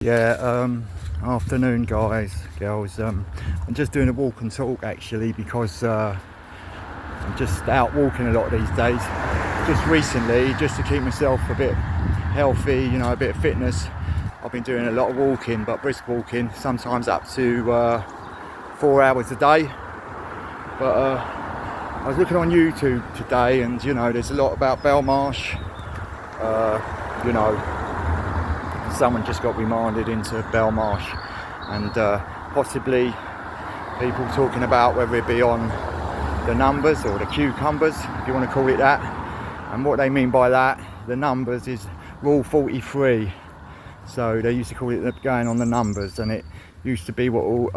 Afternoon guys, girls. I'm just doing a walk and talk actually because I'm just out walking a lot these days. Just recently, just to keep myself a bit healthy, a bit of fitness, I've been doing a lot of walking, but brisk walking, sometimes up to 4 hours a day. But I was looking on YouTube today and there's a lot about belmarsh. Someone just got remanded into belmarsh, and possibly people talking about whether it be on the numbers or the cucumbers, if you want to call it that. And what they mean by that, the numbers, is rule 43. So they used to call it going on the numbers, and it used to be what all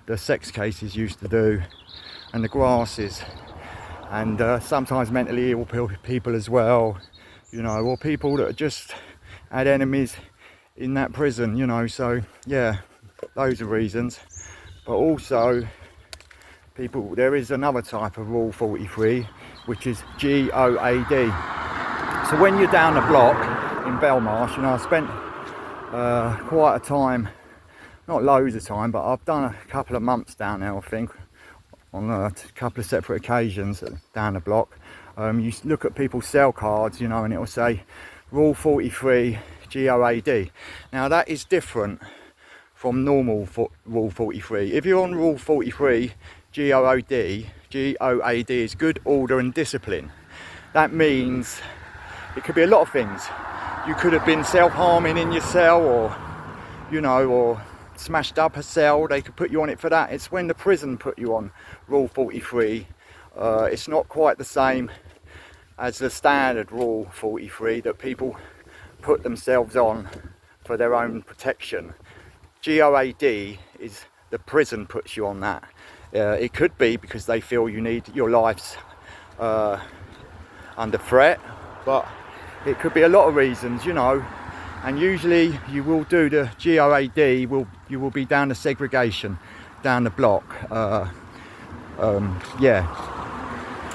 the sex cases used to do, and the grasses, and sometimes mentally ill people as well, or people that just had enemies in that prison, so yeah, those are reasons. But also there is another type of rule 43, which is GOAD. So when you're down the block in belmarsh, I spent quite a time, not loads of time, but I've done a couple of months down there, I think, on a couple of separate occasions down the block. You look at people's cell cards, and it will say rule 43 GOAD. Now that is different from normal rule 43. If you're on rule 43 GOAD is good order and discipline. That means it could be a lot of things. You could have been self-harming in your cell, or smashed up a cell. They could put you on it for that. It's when the prison put you on rule 43. It's not quite the same as the standard rule 43 that people put themselves on for their own protection. GOAD is the prison puts you on that. It could be because they feel your life's under threat, but it could be a lot of reasons, and usually you will do the GOAD, you will be down the segregation, down the block,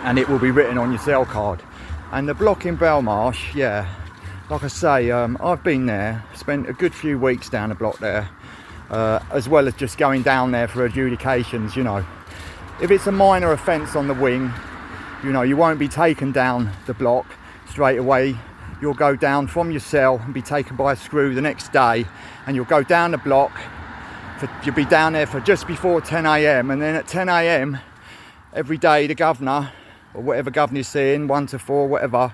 and it will be written on your cell card. And the block in belmarsh, like I say, I've been there, spent a good few weeks down the block there, as well as just going down there for adjudications. If it's a minor offence on the wing, you won't be taken down the block straight away. You'll go down from your cell and be taken by a screw the next day, and you'll go down the block. You'll be down there for just before 10 a.m. and then at 10 a.m. every day the governor, or whatever governor you're seeing, 1 to 4, whatever,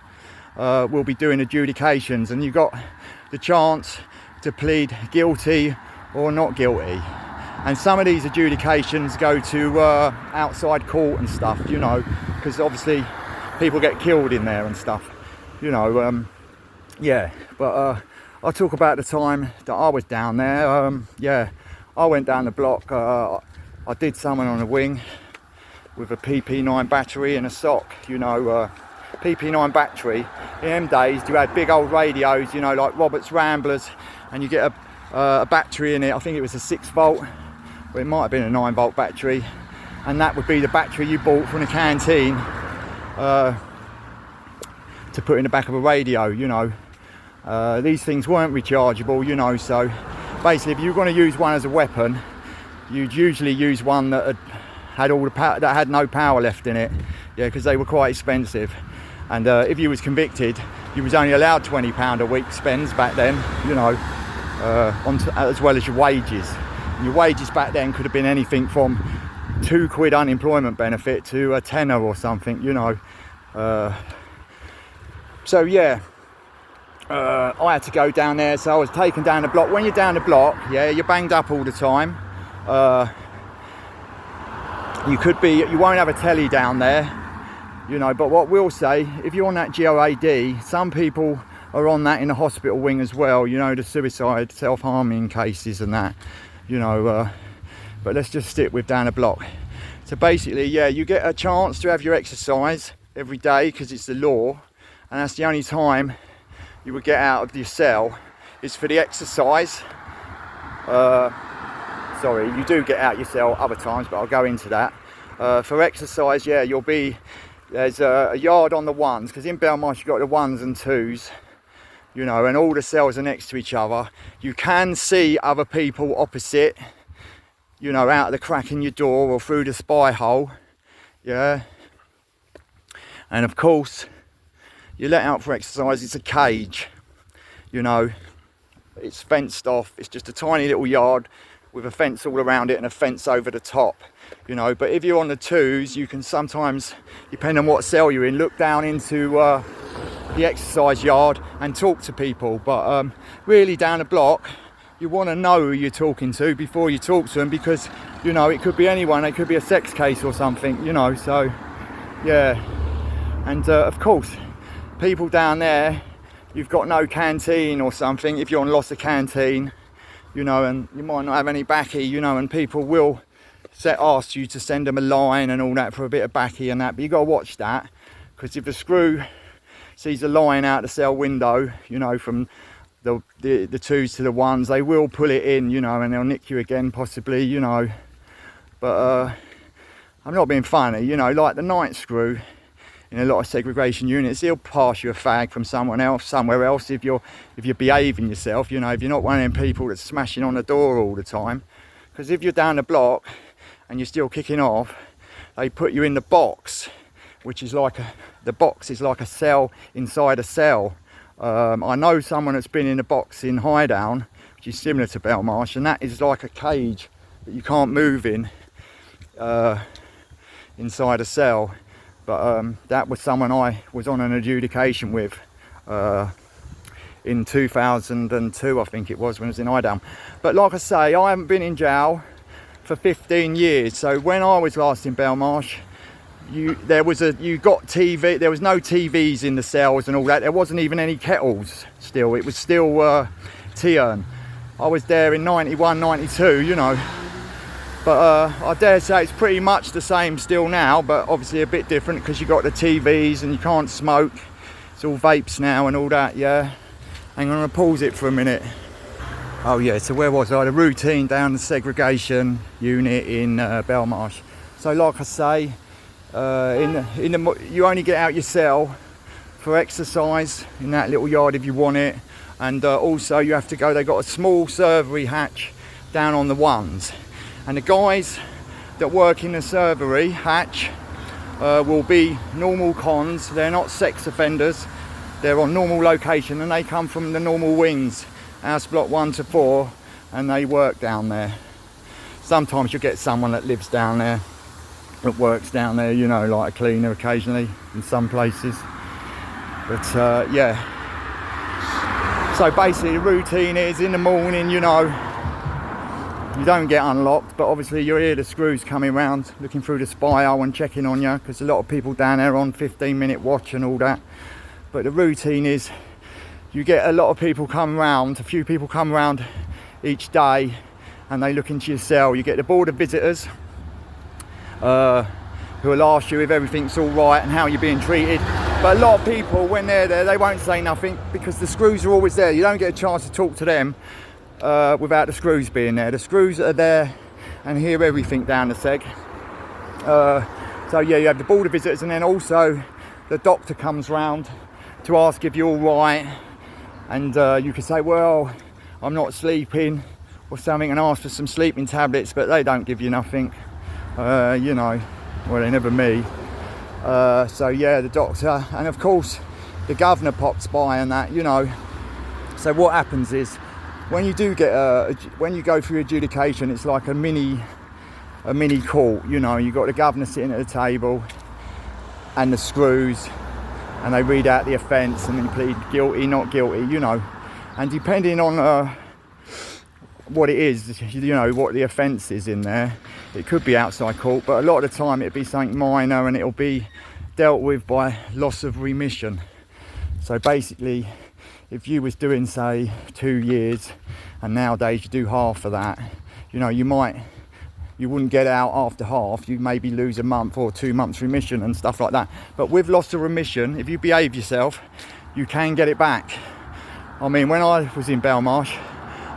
will be doing adjudications, and you've got the chance to plead guilty or not guilty. And some of these adjudications go to outside court and stuff, because obviously people get killed in there and stuff, but I'll talk about the time that I was down there. I went down the block. I did someone on a wing with a PP9 battery and a sock. PP9 battery, in them days you had big old radios, like Robert's Ramblers, and you get a battery in it. I think it was a 6 volt, but it might have been a 9 volt battery, and that would be the battery you bought from the canteen to put in the back of a radio. These things weren't rechargeable, so basically if you were going to use one as a weapon, you'd usually use one that had all the power, that had no power left in it, because they were quite expensive. And if you was convicted, you was only allowed £20 a week spends back then, as well as your wages. And your wages back then could have been anything from £2 unemployment benefit to a tenner or something, I had to go down there, so I was taken down the block. When you're down the block, you're banged up all the time. You won't have a telly down there, but what we'll say, if you're on that GOAD, some people are on that in the hospital wing as well, the suicide, self-harming cases and that, but let's just stick with down the block. So basically, you get a chance to have your exercise every day because it's the law, and that's the only time you would get out of your cell is for the exercise. Sorry, you do get out your cell other times, but I'll go into that. For exercise, there's a yard on the ones, because in belmarsh you've got the 1s and 2s, you know, and all the cells are next to each other. You can see other people opposite, you know, out of the crack in your door or through the spy hole, yeah. And of course, you let out for exercise, it's a cage, you know, it's fenced off, it's just a tiny little yard with a fence all around it and a fence over the top, you know. But if you're on the twos, you can sometimes, depending on what cell you're in, look down into the exercise yard and talk to people. But really down the block, you want to know who you're talking to before you talk to them, because, you know, it could be anyone, it could be a sex case or something, you know. So yeah. And of course, people down there, you've got no canteen or something, if you're on loss of canteen, you know, and you might not have any baccy, you know, and people will ask you to send them a line and all that for a bit of baccy and that. But you got to watch that, because if the screw sees a line out the cell window, you know, from the twos to the ones, they will pull it in, you know, and they'll nick you again possibly, you know. But I'm not being funny, you know, like the night screw in a lot of segregation units, he'll pass you a fag from someone else, somewhere else, if you're behaving yourself, you know, if you're not one of them people that's smashing on the door all the time. Because if you're down the block and you're still kicking off, they put you in the box, which is like the box is like a cell inside a cell. I know someone that's been in a box in Highdown, which is similar to Belmarsh, and that is like a cage that you can't move in inside a cell. But that was someone I was on an adjudication with in 2002, I think it was, when I was in Highdown. But like I say, I haven't been in jail for 15 years. So when I was last in Belmarsh, you got TV. There was no TVs in the cells and all that. There wasn't even any kettles. Still, it was still tea urn. I was there in 91, 92, you know. But I dare say it's pretty much the same still now, but obviously a bit different, because you got the TVs and you can't smoke. It's all vapes now and all that, yeah. Hang on, I'm gonna pause it for a minute. Oh yeah, so where was I? The routine down the segregation unit in Belmarsh. So like I say, you only get out your cell for exercise in that little yard if you want it. And also you have to go, they've got a small servery hatch down on the ones. And the guys that work in the servery hatch will be normal cons. They're not sex offenders. They're on normal location, and they come from the normal wings, house block 1 to 4, and they work down there. Sometimes you'll get someone that lives down there, that works down there, you know, like a cleaner occasionally in some places. But yeah. So basically the routine is in the morning, you know, you don't get unlocked, but obviously you hear the screws coming around, looking through the spy hole and checking on you, because a lot of people down there are on 15-minute watch and all that. But the routine is, you get a lot of people come round, a few people come round each day, and they look into your cell. You get the board of visitors, who will ask you if everything's all right and how you're being treated. But a lot of people, when they're there, they won't say nothing, because the screws are always there. You don't get a chance to talk to them without the screws being there. The screws are there and hear everything down the seg. So yeah, you have the board of visitors, and then also the doctor comes round to ask if you're all right, and you can say, well, I'm not sleeping or something, and ask for some sleeping tablets, but they don't give you nothing, you know, well, they never me. So yeah, the doctor, and of course the governor pops by and that, you know. So what happens is, when you do get when you go through adjudication, it's like a mini court, you know. You've got the governor sitting at the table and the screws, and they read out the offence, and then you plead guilty, not guilty, you know. And depending on what it is, you know, what the offence is in there, it could be outside court, but a lot of the time it'll be something minor, and it'll be dealt with by loss of remission. So basically, if you was doing, say, 2 years, and nowadays you do half of that, you know, you wouldn't get out after half. You maybe lose a month or 2 months remission and stuff like that. But with loss of remission, if you behave yourself, you can get it back. I mean, when I was in Belmarsh,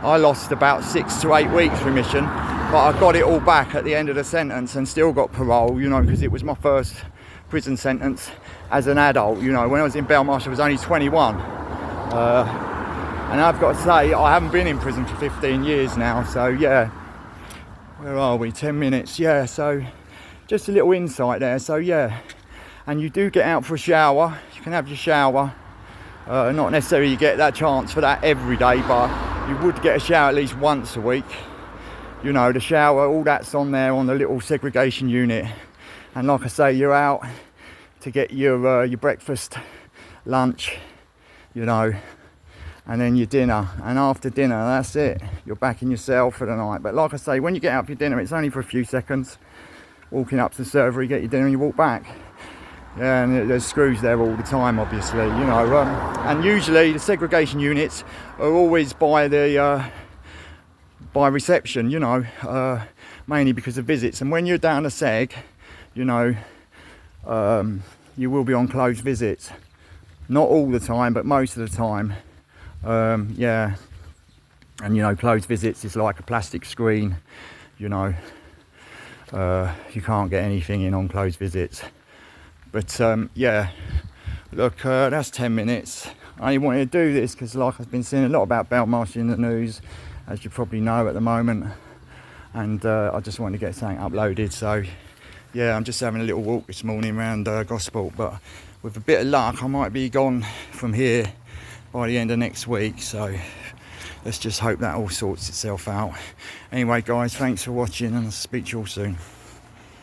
I lost about 6 to 8 weeks remission, but I got it all back at the end of the sentence and still got parole, you know, because it was my first prison sentence as an adult. You know, when I was in Belmarsh, I was only 21. And I've got to say, I haven't been in prison for 15 years now, so yeah. Where are we? 10 minutes, yeah. So just a little insight there. So yeah, and you do get out for a shower. You can have your shower. Not necessarily you get that chance for that every day, but you would get a shower at least once a week. You know, the shower, all that's on there on the little segregation unit. And like I say, you're out to get your breakfast, lunch, you know, and then your dinner. And after dinner, that's it. You're back in your cell for the night. But like I say, when you get out for your dinner, it's only for a few seconds. Walking up to the server, you get your dinner and you walk back. Yeah, and there's screws there all the time, obviously, you know. And usually the segregation units are always by the by reception, you know, mainly because of visits. And when you're down a seg, you know, you will be on closed visits. Not all the time, but most of the time. Yeah, and you know, closed visits is like a plastic screen, you know. You can't get anything in on closed visits. But yeah, look, that's 10 minutes. I only wanted to do this because, like, I've been seeing a lot about Belmarsh in the news, as you probably know at the moment, and I just wanted to get something uploaded. So yeah, I'm just having a little walk this morning around Gosport, but with a bit of luck I might be gone from here by the end of next week, so let's just hope that all sorts itself out. Anyway guys, thanks for watching, and I'll speak to you all soon.